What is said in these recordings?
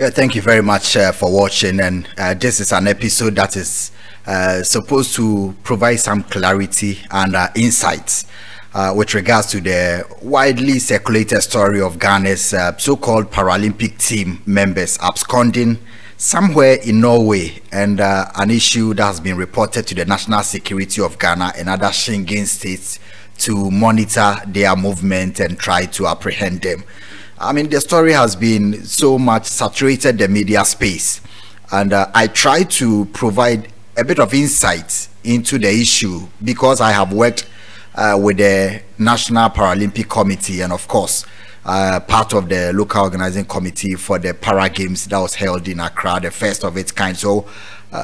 Yeah, thank you very much for watching. And this is an episode that is supposed to provide some clarity and insights with regards to the widely circulated story of Ghana's so-called Paralympic team members absconding somewhere in Norway, and an issue that has been reported to the national security of Ghana and other Schengen states to monitor their movement and try to apprehend them. I mean, the story has been so much saturated the media space, and I try to provide a bit of insight into the issue because I have worked with the National Paralympic Committee and, of course, part of the local organizing committee for the Para Games that was held in Accra, the first of its kind. So,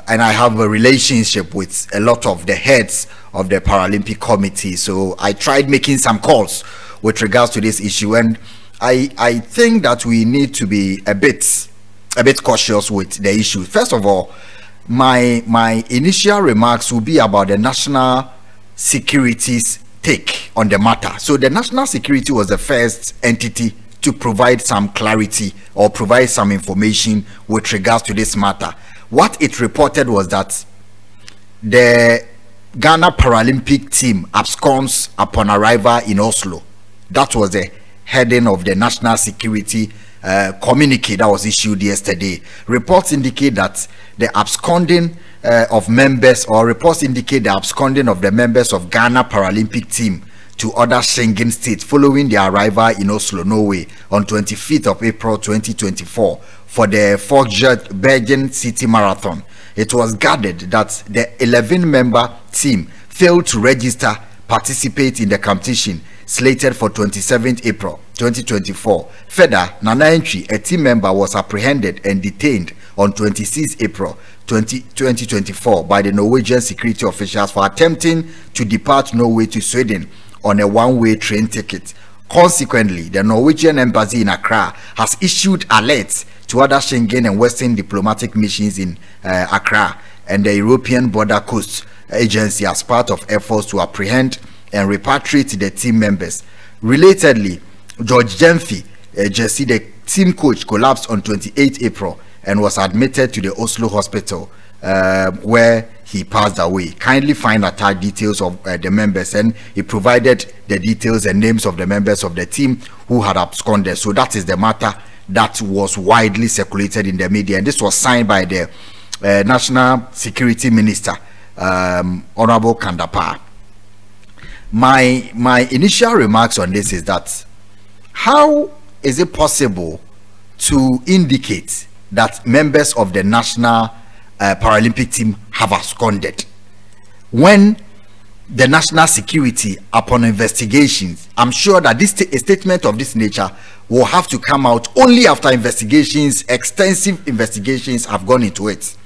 and I have a relationship with a lot of the heads of the Paralympic Committee. So I tried making some calls with regards to this issue, and I think that we need to be a bit cautious with the issue. First of all, my initial remarks will be about the national security's take on the matter. So the national security was the first entity to provide some clarity or provide some information with regards to this matter. What it reported was that the Ghana Paralympic team absconds upon arrival in Oslo. That was the heading of the national security communique that was issued yesterday. Reports indicate that the absconding of members, or reports indicate the absconding of the members of Ghana Paralympic team to other Schengen states following their arrival in Oslo, Norway on 25th of April 2024 for the Fjordkraft Bergen City Marathon. It was gathered that the 11-member team failed to participate in the competition slated for 27th April 2024. Further, Nana Entry, a team member, was apprehended and detained on 26th April 2024 by the Norwegian security officials for attempting to depart Norway to Sweden on a one-way train ticket. Consequently, the Norwegian embassy in Accra has issued alerts to other Schengen and Western diplomatic missions in Accra and the European Border Coast Agency as part of efforts to apprehend and repatriate the team members. Relatedly, George Jemfi, Jesse, the team coach, collapsed on 28 April and was admitted to the Oslo hospital where he passed away. Kindly find attached details of the members, and he provided the details and names of the members of the team who had absconded. So that is the matter that was widely circulated in the media, and this was signed by the National Security Minister, Honorable Kandapa. My initial remarks on this is that how is it possible to indicate that members of the national Paralympic team have absconded when the national security, upon investigations, I'm sure that a statement of this nature will have to come out only after investigations, extensive investigations have gone into it.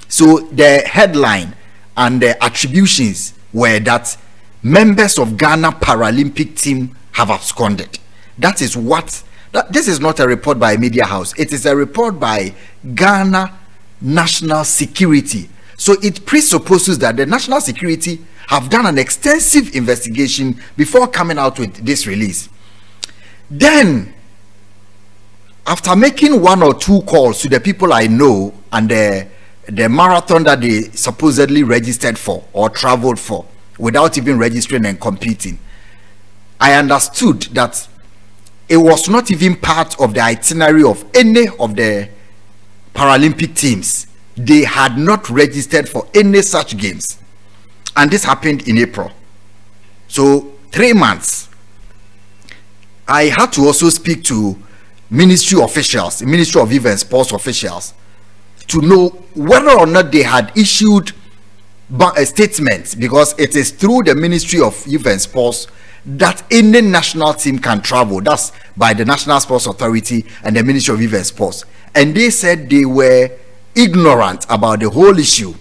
So the headline and the attributions were that members of Ghana Paralympic team have absconded. That is what, this is not a report by a media house. It is a report by Ghana National Security. So it presupposes that the national security have done an extensive investigation before coming out with this release. Then, after making one or two calls to the people I know and the marathon that they supposedly registered for or traveled for, without even registering and competing, I understood that it was not even part of the itinerary of any of the Paralympic teams. They had not registered for any such games, and this happened in April. So 3 months. I had to also speak to ministry officials, Ministry of Youth and Sports officials, to know whether or not they had issued a statement, because it is through the Ministry of Youth and Sports that any national team can travel. That's by the National Sports Authority and the Ministry of Youth and Sports. And they said they were ignorant about the whole issue.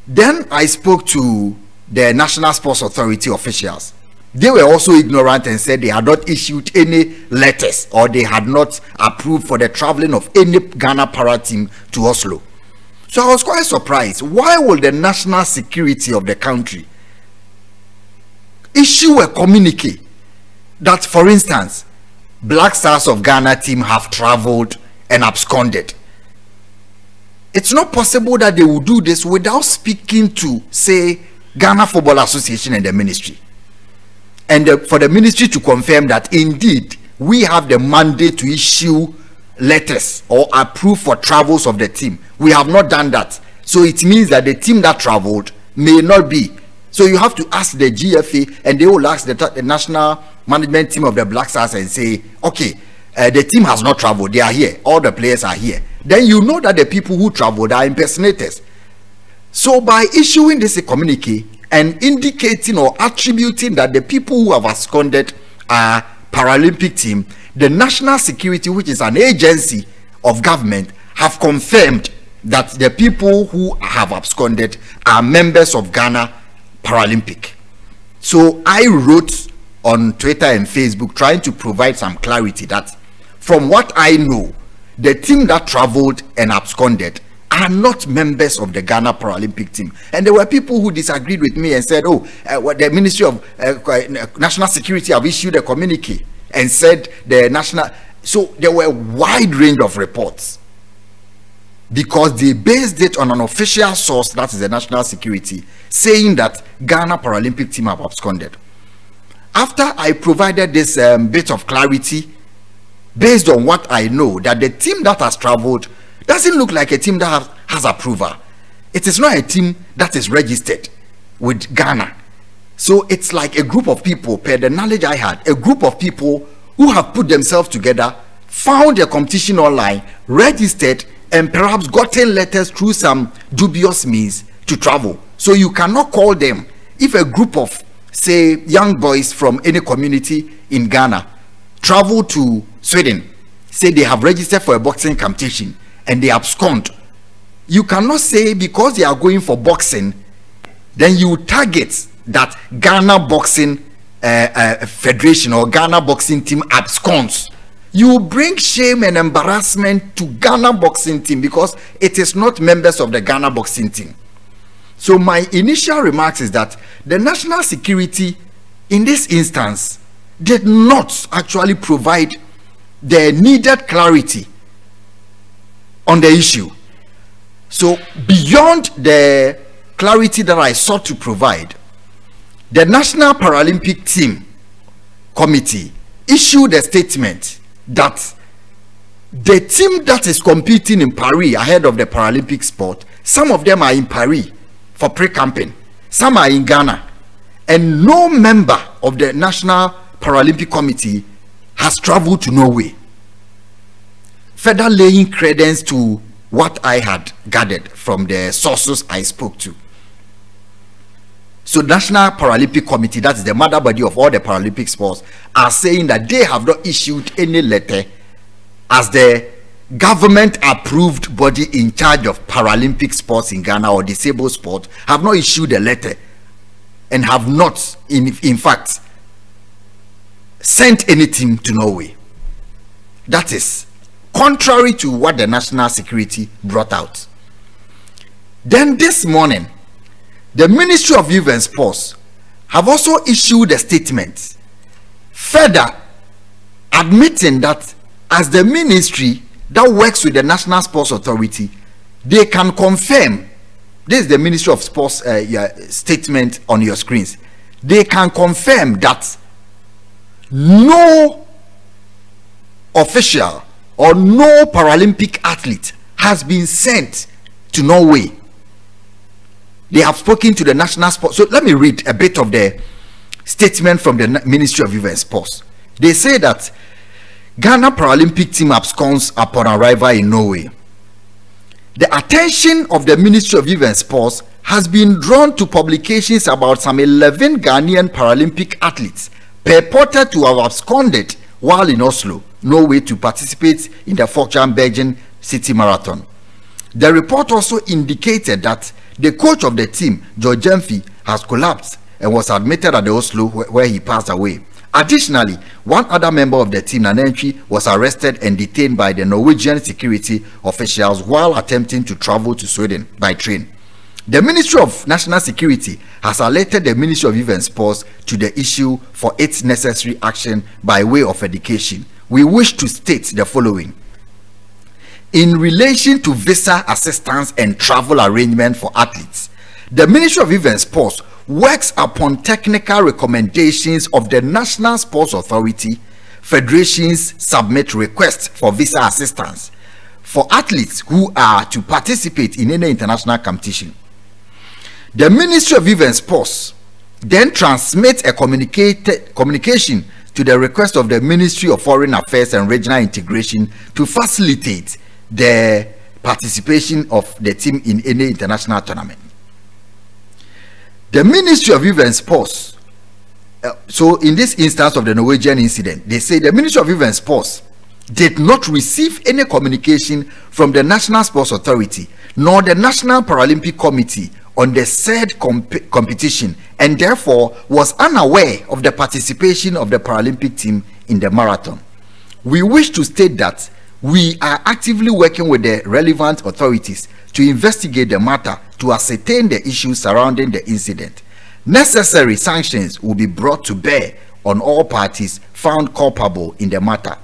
Then I spoke to the National Sports Authority officials. They were also ignorant and said they had not issued any letters or they had not approved for the traveling of any Ghana para team to Oslo. So I was quite surprised. Why will the national security of the country issue a communique that, for instance, Black Stars of Ghana team have traveled and absconded. It's not possible that they will do this without speaking to, say, Ghana Football Association and the ministry. And for the ministry to confirm that indeed we have the mandate to issue letters or approve for travels of the team. We have not done that. So it means that the team that traveled may not be. So you have to ask the GFA, and they will ask the national management team of the Black Stars and say, okay, the team has not traveled. They are here. All the players are here. Then you know that the people who traveled are impersonators. So by issuing this communique and indicating or attributing that the people who have absconded are Paralympic team, the national security, which is an agency of government, have confirmed that the people who have absconded are members of Ghana Paralympic. So I wrote on Twitter and Facebook trying to provide some clarity that from what I know, the team that traveled and absconded are not members of the Ghana Paralympic team. And there were people who disagreed with me and said, oh, the Ministry of National Security have issued a communique and said the national. So there were a wide range of reports because they based it on an official source, that is the national security, saying that Ghana Paralympic team have absconded. After I provided this bit of clarity based on what I know, that the team that has traveled doesn't look like a team that has approval. It is not a team that is registered with Ghana. So it's like a group of people, per the knowledge I had, a group of people who have put themselves together, found a competition online, registered, and perhaps gotten letters through some dubious means to travel. So you cannot call them, if a group of, say, young boys from any community in Ghana travel to Sweden, say they have registered for a boxing competition and they abscond, you cannot say because they are going for boxing, then you target that Ghana Boxing Federation or Ghana Boxing Team absconds. You bring shame and embarrassment to Ghana Boxing Team because it is not members of the Ghana Boxing Team. So my initial remarks is that the national security in this instance did not actually provide the needed clarity on the issue. So beyond the clarity that I sought to provide, the National Paralympic Team Committee issued a statement that the team that is competing in Paris ahead of the Paralympic sport, some of them are in Paris for pre-camping, some are in Ghana, and no member of the National Paralympic Committee has traveled to Norway, further laying credence to what I had gathered from the sources I spoke to. So National Paralympic Committee, that is the mother body of all the Paralympic sports, are saying that they have not issued any letter as the government approved body in charge of Paralympic sports in Ghana or disabled sport, have not issued a letter and have not in fact sent any team to Norway. That is contrary to what the national security brought out. Then this morning, the Ministry of Youth and Sports have also issued a statement further admitting that as the ministry that works with the National Sports Authority, they can confirm, this is the Ministry of Sports statement on your screens, they can confirm that no official or no Paralympic athlete has been sent to Norway. They have spoken to the national sports. So let me read a bit of the statement from the Ministry of Youth and Sports. They say that Ghana Paralympic team absconds upon arrival in Norway. The attention of the Ministry of Youth and Sports has been drawn to publications about some 11 Ghanaian Paralympic athletes purported to have absconded while in Oslo, Norway, to participate in the Fjordkraft Bergen City Marathon. The report also indicated that the coach of the team, George Jemfi, has collapsed and was admitted at the Oslo where he passed away. Additionally, one other member of the team, Nanentry, was arrested and detained by the Norwegian security officials while attempting to travel to Sweden by train. The Ministry of National Security has alerted the Ministry of Youth and Sports to the issue for its necessary action by way of education. We wish to state the following. in relation to visa assistance and travel arrangement for athletes, the Ministry of Youth and Sports works upon technical recommendations of the National Sports Authority. Federations submit requests for visa assistance for athletes who are to participate in any international competition. The Ministry of Youth and Sports then transmits a communication to the request of the Ministry of Foreign Affairs and Regional Integration to facilitate the participation of the team in any international tournament. The Ministry of Youth and Sports, so in this instance of the Norwegian incident, they say the Ministry of Youth and Sports did not receive any communication from the National Sports Authority nor the National Paralympic Committee on the said competition, and therefore was unaware of the participation of the Paralympic team in the marathon. We wish to state that we are actively working with the relevant authorities to investigate the matter to ascertain the issues surrounding the incident. Necessary sanctions will be brought to bear on all parties found culpable in the matter.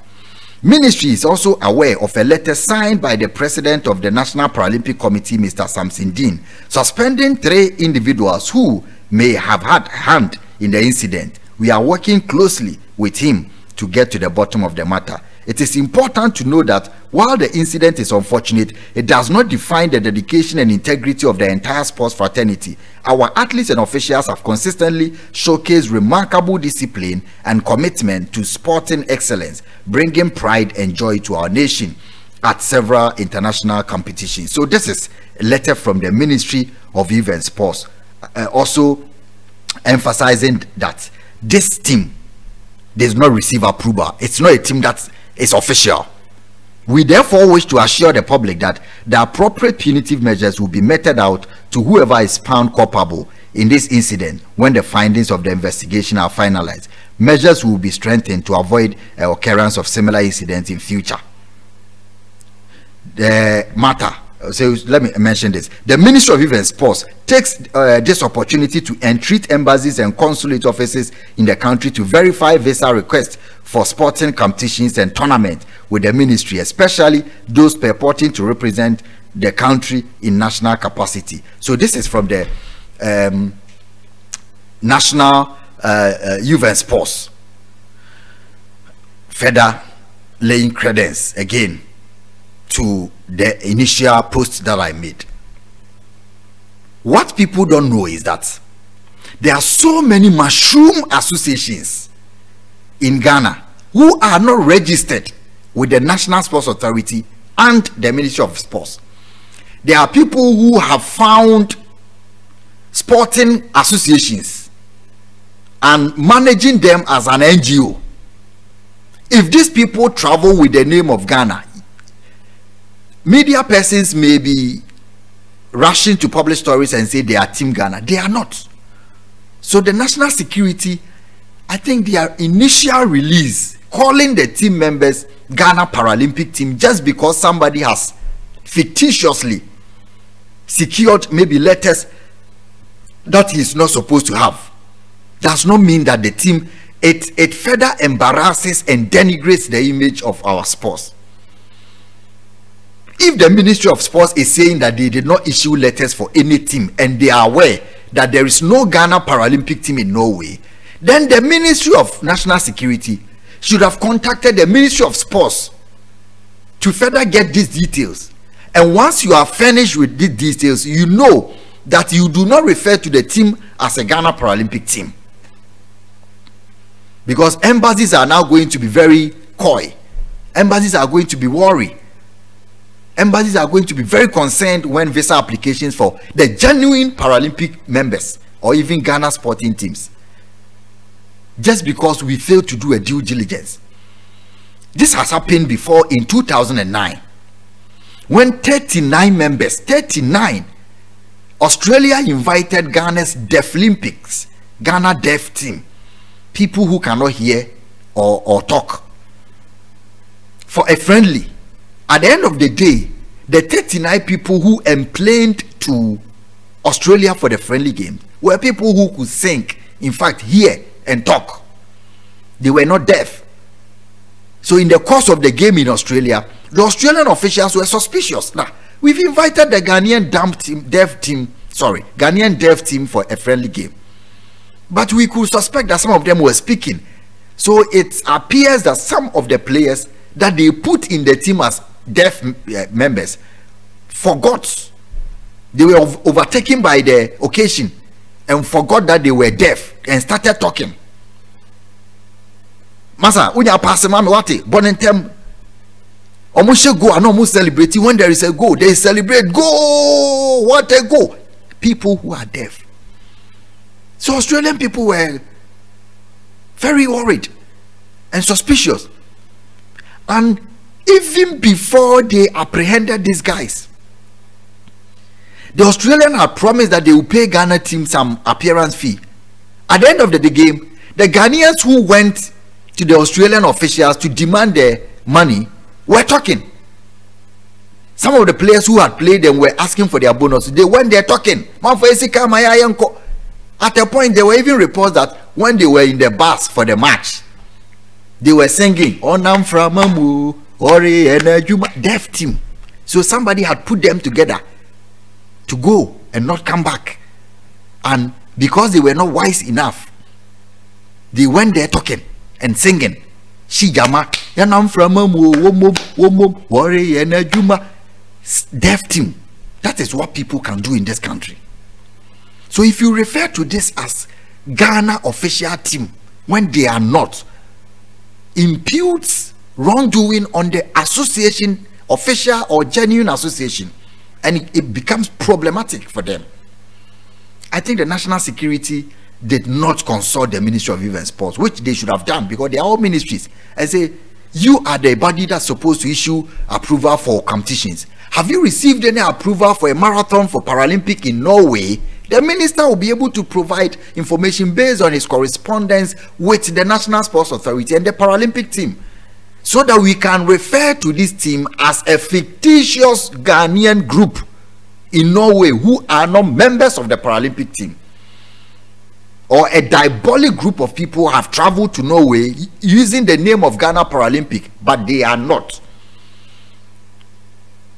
Ministry is also aware of a letter signed by the President of the National Paralympic Committee, Mr. Samson Dean, suspending 3 individuals who may have had a hand in the incident. We are working closely with him to get to the bottom of the matter. It is important to know that while the incident is unfortunate, it does not define the dedication and integrity of the entire sports fraternity. Our athletes and officials have consistently showcased remarkable discipline and commitment to sporting excellence, bringing pride and joy to our nation at several international competitions. So this is a letter from the Ministry of Youth and Sports, also emphasizing that this team does not receive approval. It's not a team that is official. We therefore wish to assure the public that the appropriate punitive measures will be meted out to whoever is found culpable in this incident when the findings of the investigation are finalized. Measures will be strengthened to avoid occurrence of similar incidents in future. The matter, so let me mention this. The Ministry of Youth and Sports takes this opportunity to entreat embassies and consulate offices in the country to verify visa requests for sporting competitions and tournaments with the ministry, especially those purporting to represent the country in national capacity. So this is from the National Youth and Sports, further laying credence again to the initial post that I made. What people don't know is that there are so many mushroom associations in Ghana who are not registered with the National Sports Authority and the Ministry of Sports. There are people who have found sporting associations and managing them as an NGO. If these people travel with the name of Ghana, media persons may be rushing to publish stories and say they are Team Ghana. They are not. So the national security, I think their initial release calling the team members Ghana Paralympic team just because somebody has fictitiously secured maybe letters that he is not supposed to have does not mean that the team, it further embarrasses and denigrates the image of our sports. If the Ministry of Sports is saying that they did not issue letters for any team and they are aware that there is no Ghana Paralympic team in Norway, then the Ministry of National Security should have contacted the Ministry of Sports to further get these details. And once you are finished with these details, you know that you do not refer to the team as a Ghana Paralympic team. Because embassies are now going to be very coy. Embassies are going to be worried. Embassies are going to be very concerned when visa applications for the genuine Paralympic members or even Ghana sporting teams, just because we failed to do a due diligence. This has happened before in 2009 when 39 members, Australia invited Ghana's Deaflympics, Ghana Deaf team, people who cannot hear or talk, for a friendly. At the end of the day, the 39 people who emplaned to Australia for the friendly game were people who could sing, in fact, hear and talk. They were not deaf. So in the course of the game in Australia, The Australian officials were suspicious. Now, we've invited the Ghanaian Ghanaian deaf team for a friendly game, but we could suspect that some of them were speaking. So it appears that some of the players that they put in the team as deaf members forgot. They were overtaken by the occasion and forgot that they were deaf and started talking. Masa, unya pasema wati bonentem omushe go and almost celebrate. When there is a goal, they celebrate. Go! What a goal! People who are deaf. So Australian people were very worried and suspicious. And even before they apprehended these guys, the Australian had promised that they will pay Ghana team some appearance fee. At the end of the game, the Ghanaians who went to the Australian officials to demand their money were talking. Some of the players who had played them were asking for their bonus. They went there talking. At a point, there were even reports that when they were in the bus for the match, they were singing Onam Framamu Ori Enajuma, deaf team. So somebody had put them together to go and not come back. And because they were not wise enough, they went there talking and singing Shijama Yanam Framamu Womo Ori Enajuma, deaf team. That is what people can do in this country. So if you refer to this as Ghana official team when they are not, imputes wrongdoing on the association, official or genuine association, and it becomes problematic for them. I think the national security did not consult the Ministry of Youth and Sports, which they should have done, because they are all ministries, and say, you are the body that's supposed to issue approval for competitions. Have you received any approval for a marathon for Paralympic in Norway? The minister will be able to provide information based on his correspondence with the National Sports Authority and the Paralympic team, so that we can refer to this team as a fictitious Ghanaian group in Norway who are not members of the Paralympic team, or a diabolic group of people who have traveled to Norway using the name of Ghana Paralympic, but they are not.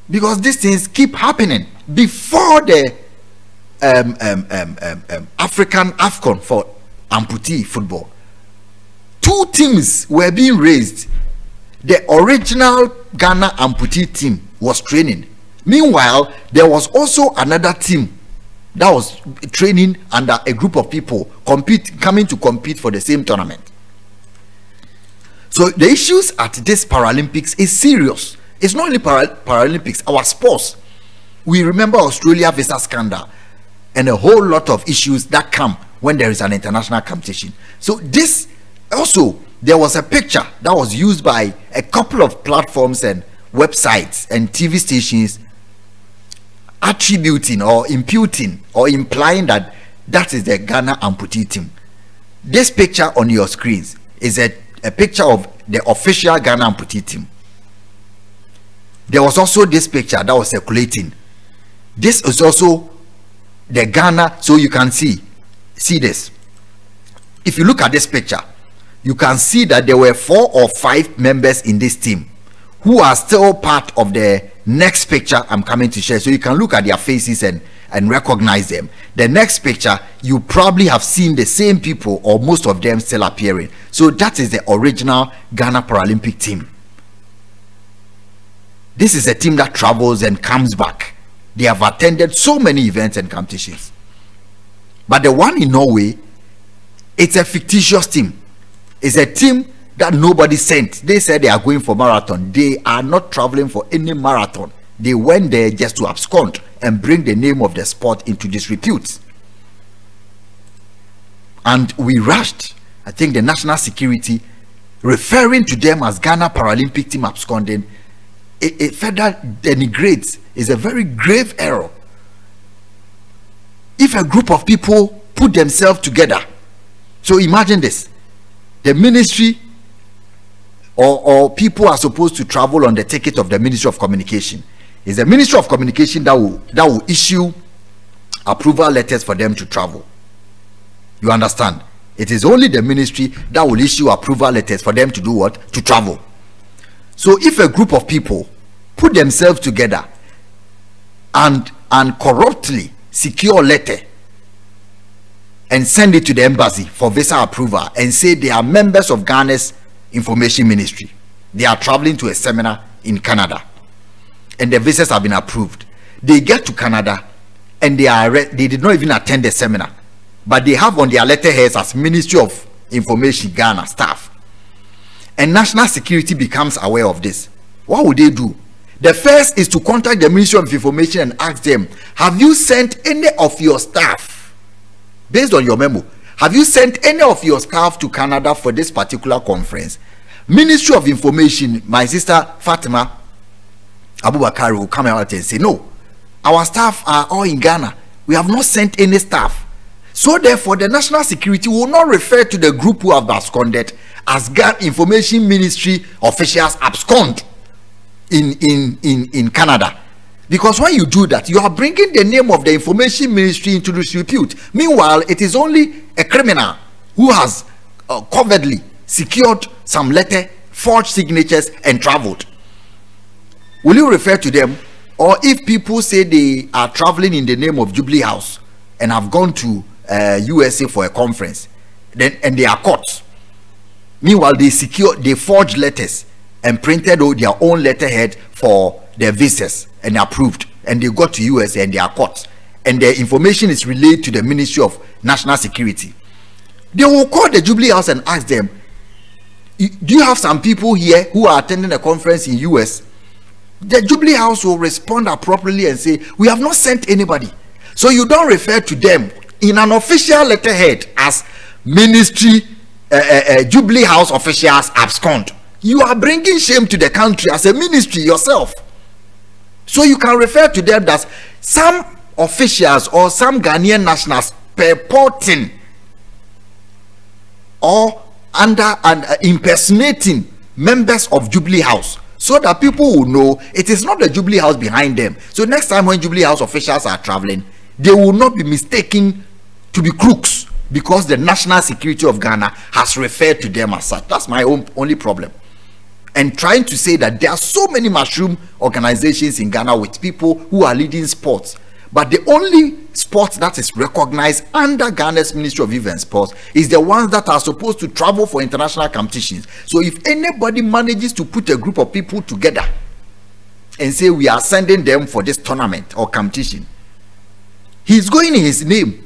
Because these things keep happening. Before the African Abscond for amputee football, 2 teams were being raised. The original Ghana amputee team was training. Meanwhile, there was also another team that was training under a group of people coming to compete for the same tournament. So the issues at this Paralympics is serious. It's not only Paralympics, our sports. We remember Australia visa scandal and a whole lot of issues that come when there is an international competition. So this also, there was a picture that was used by a couple of platforms and websites and TV stations attributing or imputing or implying that that is the Ghana amputee team. This picture on your screens is a picture of the official Ghana amputee team. There was also this picture that was circulating. This is also the Ghana, so you can see this. If you look at this picture, you can see that there were 4 or 5 members in this team who are still part of the next picture I'm coming to share, so you can look at their faces and recognize them. The next picture, you probably have seen the same people or most of them still appearing. So that is the original Ghana Paralympic team. This is a team that travels and comes back. They have attended so many events and competitions. But the one in Norway, it's a fictitious team. It's a team that nobody sent. They said they are going for marathon. They are not traveling for any marathon. They went there just to abscond and bring the name of the sport into disrepute. And we rushed, I think, the national security, referring to them as Ghana Paralympic team absconding. It further denigrates, is a very grave error. If a group of people put themselves together, so imagine this, the ministry or people are supposed to travel on the ticket of the Ministry of Communication. It's the Ministry of Communication that will issue approval letters for them to travel. You understand? It is only the ministry that will issue approval letters for them to do what? To travel. So if a group of people put themselves together and corruptly secure a letter and send it to the embassy for visa approval and say they are members of Ghana's information ministry. They are traveling to a seminar in Canada and the visas have been approved. They get to Canada and they did not even attend the seminar, but they have on their letterheads as Ministry of Information Ghana staff, and national security becomes aware of this. What would they do? The first is to contact the Ministry of Information and ask them, have you sent any of your staff, based on your memo, have you sent any of your staff to Canada for this particular conference? Ministry of Information, my sister Fatima Abubakar will come out and say, no, our staff are all in Ghana. We have not sent any staff. So therefore, the national security will not refer to the group who have absconded as Ghana Information Ministry officials abscond in Canada. Because when you do that, you are bringing the name of the Information Ministry into disrepute. Meanwhile, it is only a criminal who has covertly secured some letter, forged signatures, and traveled. Will you refer to them? Or if people say they are traveling in the name of Jubilee House and have gone to USA for a conference, then and they are caught. Meanwhile, they forged letters and printed their own letterhead for their visas and approved, and they got to USA and they are caught, and their information is relayed to the Ministry of National Security. They will call the Jubilee House and ask them, do you have some people here who are attending a conference in US? The Jubilee House will respond appropriately and say, we have not sent anybody. So you don't refer to them in an official letterhead as Ministry Jubilee House officials abscond. You are bringing shame to the country as a ministry yourself. So you can refer to them as some officials or some Ghanaian nationals purporting or under and impersonating members of Jubilee House, so that people will know it is not the Jubilee House behind them. So next time when Jubilee House officials are traveling, they will not be mistaken to be crooks because the national security of Ghana has referred to them as such. That's my only problem. And trying to say that there are so many mushroom organizations in Ghana with people who are leading sports, but the only sport that is recognized under Ghana's Ministry of Youth and Sports is the ones that are supposed to travel for international competitions. So if anybody manages to put a group of people together and say we are sending them for this tournament or competition, he's going in his name.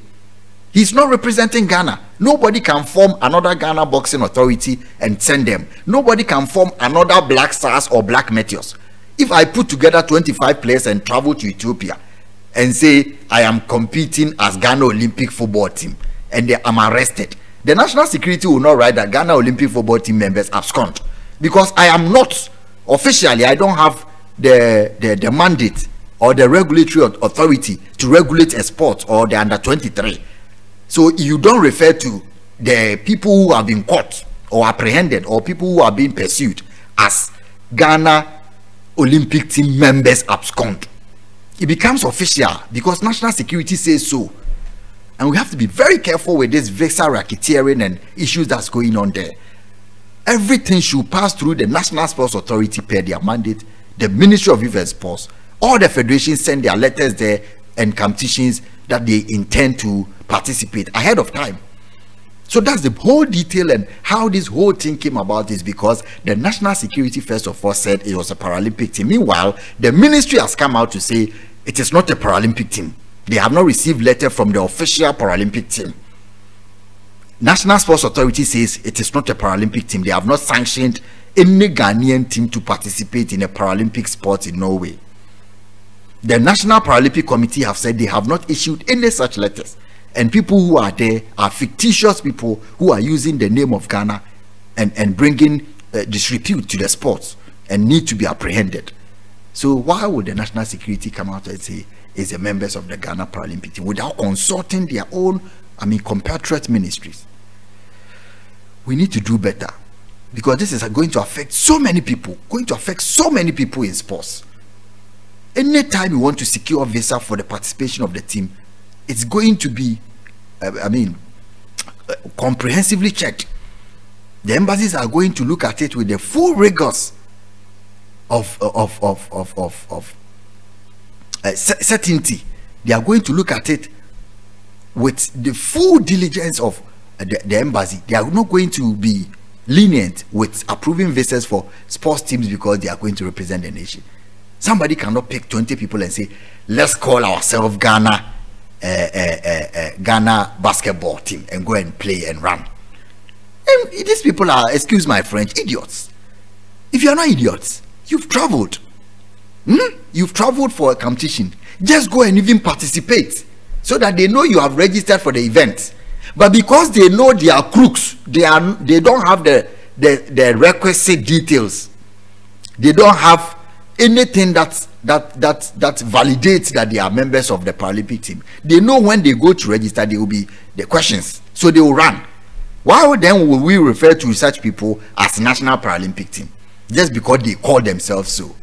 He's not representing Ghana. Nobody can form another Ghana Boxing Authority and send them. Nobody can form another Black Stars or Black Meteors. If I put together 25 players and travel to Ethiopia and say I am competing as Ghana Olympic football team and I'm arrested, the national security will not write that Ghana Olympic football team members abscond, because I am not officially, I don't have the mandate or the regulatory authority to regulate a sport or the under 23. So you don't refer to the people who have been caught or apprehended or people who are being pursued as Ghana Olympic team members abscond. It becomes official because national security says so, and we have to be very careful with this visa racketeering and issues that's going on there. Everything should pass through the National Sports Authority per their mandate, the Ministry of Youth and Sports. All the federations send their letters there and competitions that they intend to participate ahead of time. So that's the whole detail, and how this whole thing came about is because the national security first of all said it was a Paralympic team. Meanwhile, the ministry has come out to say it is not a Paralympic team. They have not received letter from the official Paralympic team. National Sports Authority says it is not a Paralympic team. They have not sanctioned any Ghanaian team to participate in a Paralympic sport in Norway. The National Paralympic Committee have said they have not issued any such letters, and people who are there are fictitious people who are using the name of Ghana and bringing disrepute to the sports and need to be apprehended. So why would the national security come out and say it's the members of the Ghana Paralympic team without consulting their own, compatriot ministries? We need to do better, because this is going to affect so many people, in sports. Anytime you want to secure a visa for the participation of the team, it's going to be comprehensively checked. The embassies are going to look at it with the full rigors certainty. They are going to look at it with the full diligence of the embassy. They are not going to be lenient with approving visas for sports teams because they are going to represent the nation. Somebody cannot pick 20 people and say, let's call ourselves Ghana basketball team and go and play and run. And these people are, excuse my French, idiots. If you are not idiots, you've traveled. You've traveled for a competition. Just go and even participate so that they know you have registered for the event. But because they know they are crooks, they don't have the requisite details. They don't have anything that validates that they are members of the Paralympic team. They know when they go to register, there will be the questions, so they will run. Why then will we refer to such people as national Paralympic team? Just because they call themselves so.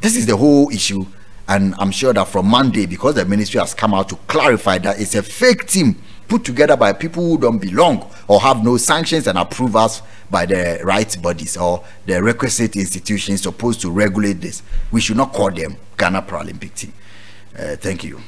This is the whole issue, and I'm sure that from Monday, because the ministry has come out to clarify that it's a fake team put together by people who don't belong or have no sanctions and approvals by the right bodies or the requisite institutions supposed to regulate this. We should not call them Ghana Paralympic team. Thank you.